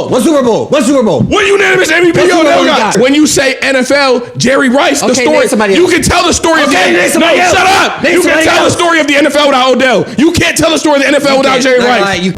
Bowl? What Super Bowl? What unanimous MVP Odell got? When you say NFL, Jerry Rice, the story. You can tell the story of the NFL. No, shut up. You can tell the story of the NFL without Odell. You can't tell the story of the NFL without Jerry Rice.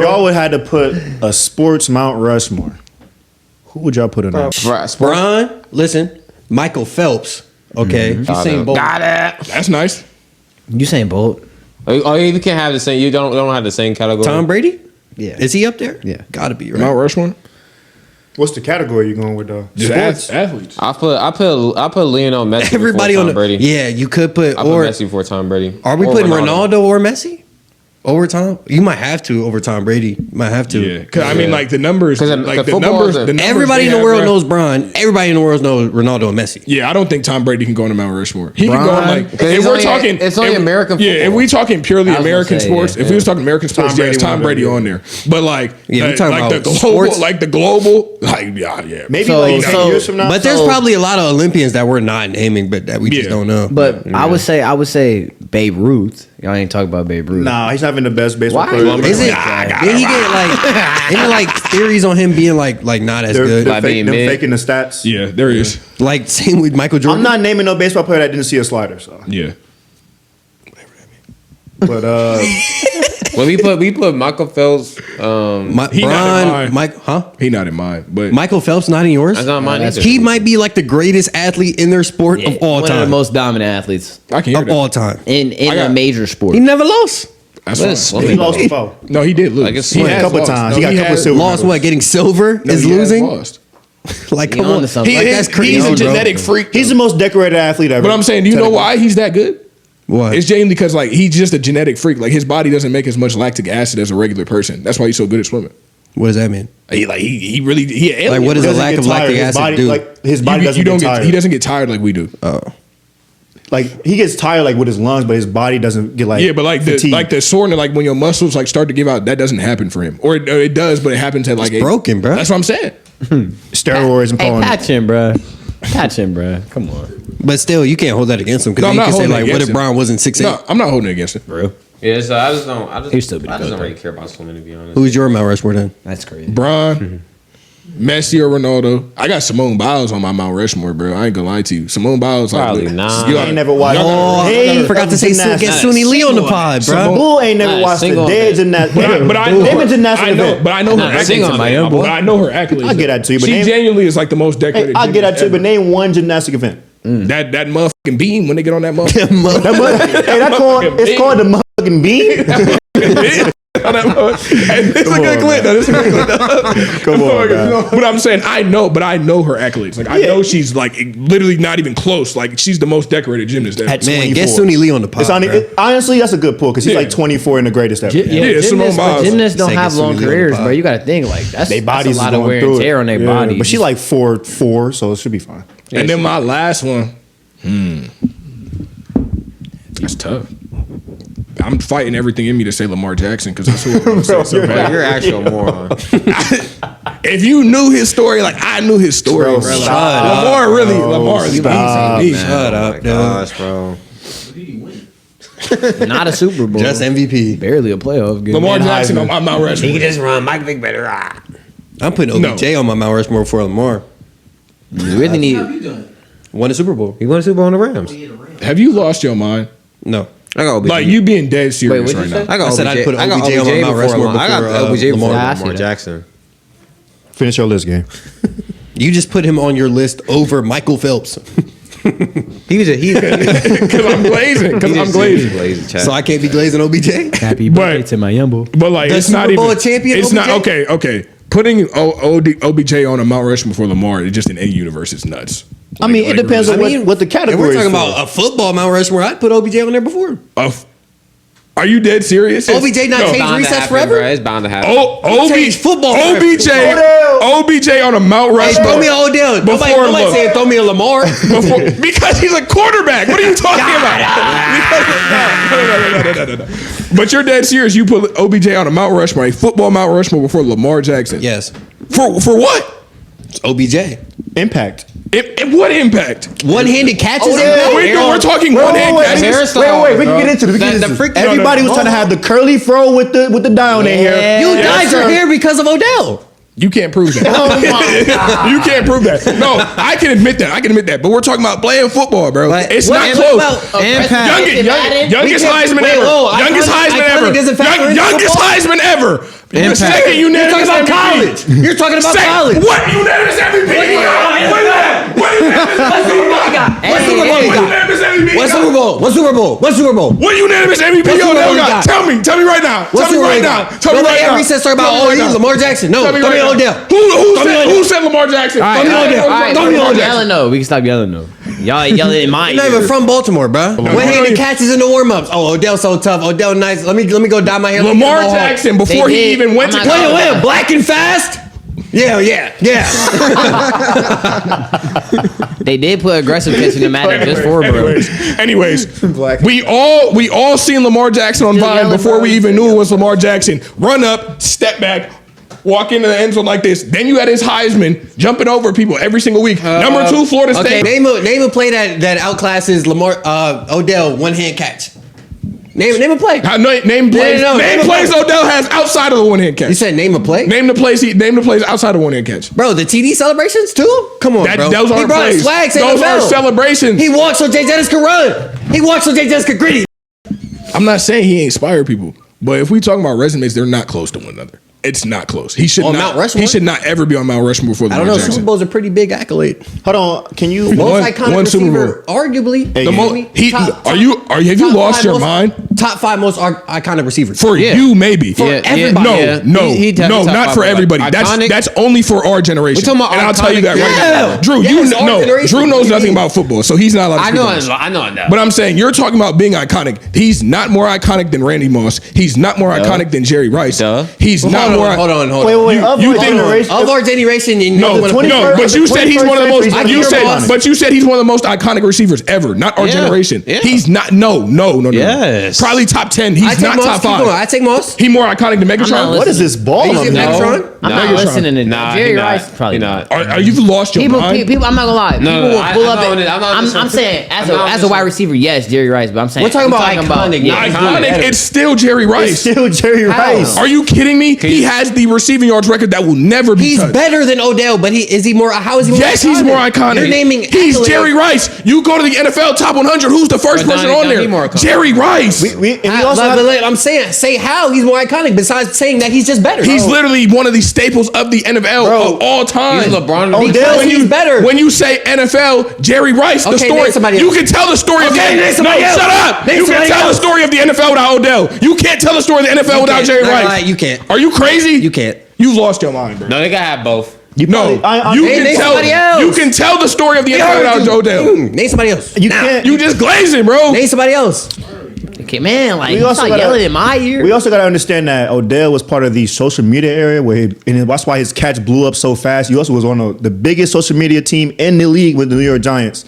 Y'all would have to put a sports Mount Rushmore. Who would y'all put in there? Bron, listen, Michael Phelps. Okay, Usain Bolt. Got it. That's nice. Usain Bolt. Oh, you can't have the same. You don't have the same category. Tom Brady. Yeah. Is he up there? Yeah. Gotta be right. Mount Rushmore. What's the category you going with though? Sports athletes. I put Lionel Messi. Everybody before on Tom Brady. Yeah, you could put I put Messi before Tom Brady. Are we putting Ronaldo or Messi? Over Tom? You might have to over Tom Brady. You might have to. Yeah, because I mean, like the numbers, like the numbers. Everybody in the world knows Bron. Everybody in the world knows Ronaldo and Messi. Yeah, I don't think Tom Brady can go into Mount Rushmore. He can go like. If we're talking, it's only American. Yeah, if we talking purely American sports, if we was talking American sports, yeah, Tom Brady on there. But like, yeah, like the global, like the global, like yeah, maybe like 10 years from now. But there's probably a lot of Olympians that we're not naming, but that we just don't know. But I would say Babe Ruth. Y'all ain't talking about Babe Ruth. Nah, he's having the best baseball player. Is it? Did he get like? Isn't like theories on him being like not as good? They're faking the stats. Yeah, there is. Like same with Michael Jordan. I'm not naming no baseball player that didn't see a slider. So yeah. But well, we put Michael Phelps. He not in mine. He not in mine. But Michael Phelps not in yours. That's not mine either. He might be like the greatest athlete in their sport of all time. One of the most dominant athletes I can hear of all time in a major sport. He never lost. That's he lost before. No, he did lose. I guess he had a couple times. He got a couple silver. Lost what? Getting silver is losing. Lost. Like come on, that's crazy. He's a genetic freak. He's the most decorated athlete ever. But I'm saying, do you know why he's that good? What? It's genuinely because like he's just a genetic freak. Like his body doesn't make as much lactic acid as a regular person. That's why he's so good at swimming. What does that mean? He really like what does a lack of lactic acid do? Like his body doesn't get tired. He doesn't get tired like we do. Oh. Like he gets tired like with his lungs, but his body doesn't get like but like the soreness, like when your muscles like start to give out, that doesn't happen for him, or it does, but it happens at like broken, bro. That's what I'm saying. Steroids and hey, patch him, bro. Come on. But still, you can't hold that against him because you can say like, what if Bron wasn't 6'8"? No, I'm not holding it against him, bro. Yeah, so I just don't really care about swimming, to be honest. Who's your Mount Rushmore then? That's crazy. Bron, Messi or Ronaldo. I got Simone Biles on my Mount Rushmore, bro. I ain't gonna lie to you. Simone Biles, probably not. You ain't never watched. I forgot to say get Suni Lee on the pod, bro. Bull ain't never watched the dead gymnastics. But I know her accolades. But I know her accolades. I'll get that to you. But she genuinely is like the most decorated. I'll get that to you. But name one gymnastic event. That motherfucking beam when they get on that motherfucking. It's called the motherfucking beam. It's a good clip though. This is a good clip though. Come on, man. But I'm saying I know her accolades. Like I know she's like literally not even close. Like she's the most decorated gymnast ever. Man, get Suni Lee on the pod. Honestly, that's a good pull because he's like 24 and the greatest ever. Gymnasts don't have long careers, bro. You got to think like that's a lot of wear and tear on their body. But she like 4'4", so it should be fine. And then my last one, that's tough. I'm fighting everything in me to say Lamar Jackson because that's who I'm going to say so bad. You're actually a moron. If you knew his story, like I knew his story, bro. Lamar really beats. Shut up, dude. Gosh, bro. Not a Super Bowl. Just MVP. Barely a playoff game. Lamar Jackson on my Mount Rushmore. He can just run. Mike Vick better. I'm putting OBJ on my Mount Rushmore before Lamar. You really need. Won a Super Bowl. He won a Super Bowl on the Rams. Have you lost your mind? No. I got OBJ. Like you being dead serious right now. I said I'd put OBJ on my Mount Rushmore before I got OBJ before Lamar Jackson. Finish your list, game. You just put him on your list over Michael Phelps. Because I'm glazing. So I can't be glazing OBJ. Happy birthday to my Yumbo. But like, it's not even. Champion it's OBJ? not okay. Putting OBJ on a Mount Rushmore before Lamar, it just in any universe is nuts. I mean, it depends on what the category is. If we're talking about a football Mount Rushmore, I'd put OBJ on there before. Are you dead serious? OBJ not change resets forever? Bro. It's bound to happen. Football OBJ on a Mount Rushmore. Hey, throw me an Odell. Nobody saying throw me a Lamar. Because he's a quarterback. What are you talking about? No. But you're dead serious. You put OBJ on a Mount Rushmore, a football Mount Rushmore before Lamar Jackson. Yes. For what? It's OBJ. Impact. What impact? One-handed catches. We're talking one-hand catches. Wait, we can get into it. Everybody was trying to have the curly fro with the dye on their hair. You dyed your hair because of Odell. You can't prove that. You can't prove that. No, I can admit that. But we're talking about playing football, bro. It's not close. Youngest Heisman ever. Youngest Heisman ever. The second unanimous MVP. College. You're talking about college. What unanimous MVP? What Super Bowl? What Super Bowl? What unanimous MVP Odell got? Tell me right now. Tell me right now. Every said talk about Lamar Jackson. No, tell me Odell. Who said Lamar Jackson? All right, stop yelling though. We can stop yelling though. Y'all yelling in my ear. You're not even from Baltimore, bro. One-handed catches in the warm-ups. Oh, Odell's so tough. Odell nice. Let me go dye my hair. Lamar Jackson before he even went to college. Wait, black and fast. Yeah. They did put aggressive catch in the matter just for bro. Anyways, we all seen Lamar Jackson on Vine before we even knew it was Lamar Jackson. Run up, step back, walk into the end zone like this. Then you had his Heisman jumping over people every single week. Number 2, Florida State. Name a play that outclasses Odell one-hand catch. Name a play. Name plays Odell has outside of the one-hand catch. You said name a play? Name the plays outside of one-hand catch. Bro, the TD celebrations too? Come on, bro. Those aren't plays. Those are celebrations. He walks so Jay Jettis could run. He walks so Jay Jettis could gritty. I'm not saying he ain't inspired people, but if we talking about resumes, they're not close to one another. It's not close. He should Mount Rushmore? He should not ever be on Mount Rushmore for Lamar Jackson. Super Bowl's a pretty big accolade. Hold on, can you most iconic one Super receiver, arguably? Have you lost your mind? Top 5 most iconic receivers For you, maybe. For everybody. No, not for everybody. That's only for our generation. And I'll tell you that right now. Drew knows nothing about football, so he's not allowed to speak. I know that. But I'm saying you're talking about being iconic. He's not more iconic than Randy Moss. He's not more iconic than Jerry Rice. He's not more. Hold on. Wait. Of our generation, but you said he's one of the most. But you said he's one of the most iconic receivers ever, not our generation. He's not. No. Yes. Probably top 10. He's not top 5. I take Moss. He more iconic than Megatron. What is this ball? I'm not listening to Jerry Rice. Probably not. Are you lost your mind? People, I'm not gonna lie. People will pull up. I'm saying as a wide receiver, yes, Jerry Rice. But I'm saying we're talking about iconic. Iconic. It's still Jerry Rice. It's still Jerry Rice. Are you kidding me? He has the receiving yards record that will never be touched. He's better than Odell, but is he more? How is he more? Yes, he's more iconic. You're naming. He's Jerry Rice. You go to the NFL top 100. Who's the first person on there? Jerry Rice. I'm saying, say how he's more iconic. Besides saying that he's just better. He's literally one of the staples of the NFL of all time. He's LeBron. Odell, he's better. When you say NFL, Jerry Rice, the story. You can tell the story of shut up. You can tell the story of the NFL without Odell. You can't tell the story of the NFL without Jerry Rice. You can't. Are you crazy? You can't. You lost your mind, bro. No, they gotta have both. You can tell the story of the NFL without Odell. Name somebody else. You just glazing, bro. Name somebody else. Okay, man, like you start yelling in my ear. We also got to understand that Odell was part of the social media area and that's why his catch blew up so fast. He also was on the biggest social media team in the league with the New York Giants.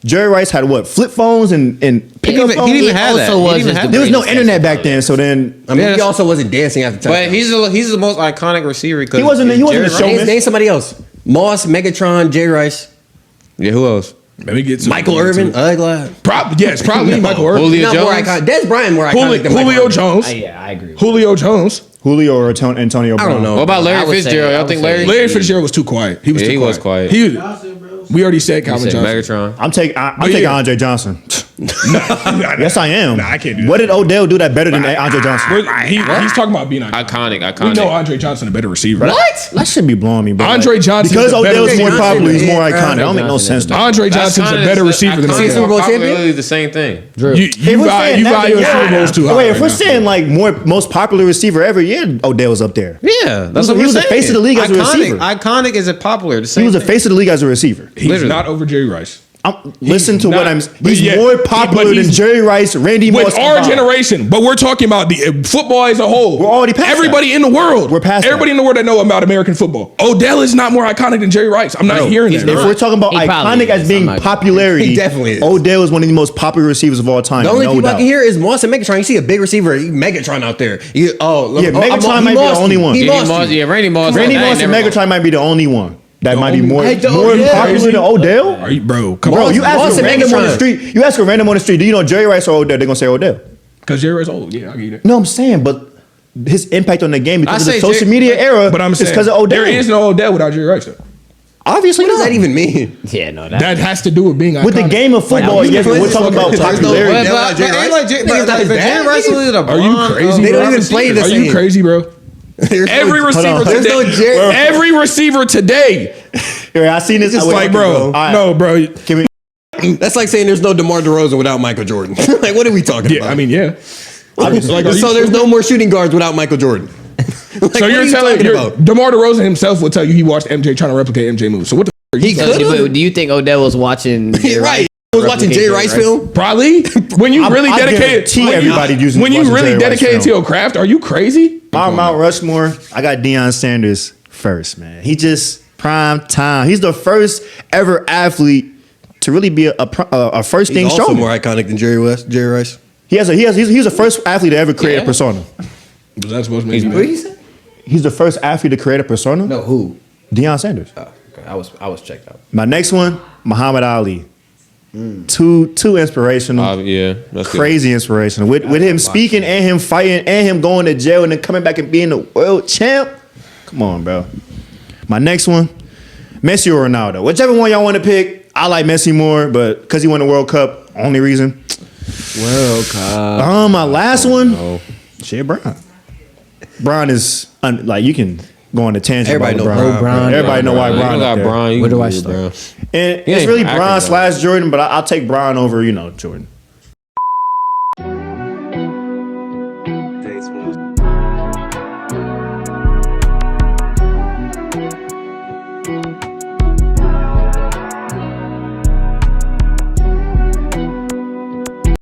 Jerry Rice had what? Flip phones and pickup phones? He didn't even have that. There was no internet back then, so then he also wasn't dancing at the time. But he's the most iconic receiver. He wasn't a showman. Name somebody else. Moss, Megatron, Jerry Rice. Yeah, who else? Let me get Michael Irvin. Probably Michael Irvin. Julio Jones. Des Bryant more iconic than Julio Jones. Yeah, I agree. Julio Jones. Julio or Antonio Brown. I don't know. What about Larry Fitzgerald? Y'all think Larry Fitzgerald was too quiet. He was quiet. We already said Calvin Johnson. Megatron. I'm taking Andre Johnson. Yes, I am. I can't do that. What did Odell do that better than Andre Johnson? He's talking about being iconic. Iconic. We know Andre Johnson a better receiver. What? That should be blowing me, bro. Andre Johnson. Because Odell's more popular, he's more iconic. That don't make no sense. Andre Johnson's a better receiver than Odell. Super Bowl champion? Really the same thing. You value Super Bowls too high. Wait, if we're saying like most popular receiver ever, Odell's up there. Yeah, that's what he was the face of the league as a receiver. Iconic is it popular? He was the face of the league as a receiver. He's not over Jerry Rice. Listen to what I'm saying. He's more popular than Jerry Rice, Randy Moss. With our generation, but we're talking about the football as a whole. We're already past everybody in the world. We're past everybody in the world that know about American football. Odell is not more iconic than Jerry Rice. I'm not hearing that. If we're talking about iconic as being popularity, he definitely is. Odell is one of the most popular receivers of all time. The only people I can hear is Moss and Megatron. You see a big receiver, Megatron out there. Megatron might be the only one. Randy Moss. Randy Moss and Megatron might be the only one. that might be more Hey, popular than Odell? Are you, bro? Come Bro, on. you ask a random on the street. You ask a random on the street. Do you know Jerry Rice or Odell? They're gonna say Odell. Because Jerry Rice old. Yeah, I get it. No, I'm saying, but his impact on the game because of the say social media era. But I'm saying because of Odell. there is no Odell without Jerry Rice. Though. Obviously, What does not. that even mean? Yeah, no, That has to do with being With the iconic. game of football, Like, yes, you we're talking about There's no popularity. Odell without Jerry Rice. Nigga's not his dad, Jerry Rice nigga. was the Are you crazy? They bro? don't even play the Are same. you crazy, bro? There's Every no- receiver on. There's today. no Jerry. Every receiver today. Yeah, I seen this. Just Like, bro. All right. No, bro. Can we? That's like saying there's no DeMar DeRozan without Michael Jordan. Like, what are we talking Yeah, about? I mean, yeah. Like, are you so there's no more shooting guards without Michael Jordan. Like, So what are you're you telling talking you're, DeMar DeRozan himself will tell you he watched MJ trying to replicate MJ moves. So what the f- are you He telling could me? have. do you think Odell was watching? Right. I was watching Jay Rice film. Probably when you really I dedicated guarantee everybody using when you watching really Jerry Rice dedicated to film. your craft. Are you crazy? My Mount Rushmore, I got Deion Sanders first, man. He just prime time. He's the first ever athlete to really be a first He's thing also showman. more iconic than Jerry Rice. He's the first athlete to ever create a persona. Was that supposed to make you What did he mad? say? He's the first athlete to create a persona. No, who? Deion Sanders. Oh, okay. I was checked out. My next one, Muhammad Ali. Too inspirational. Yeah, that's Crazy inspirational. With him speaking and him fighting and him going to jail and then coming back and being the world champ. Come on, bro. My next one, Messi or Ronaldo. Whichever one y'all want to pick. I like Messi more, but because he won the World Cup, only reason. World Cup. My last one, shit, Bron. Bron is like you can go on a tangent. Everybody about know LeBron. Bron. Everybody know why Bron. Bron. Where do I start? And He it's ain't really acting Bron though. / Jordan, but I'll take Bron over Jordan.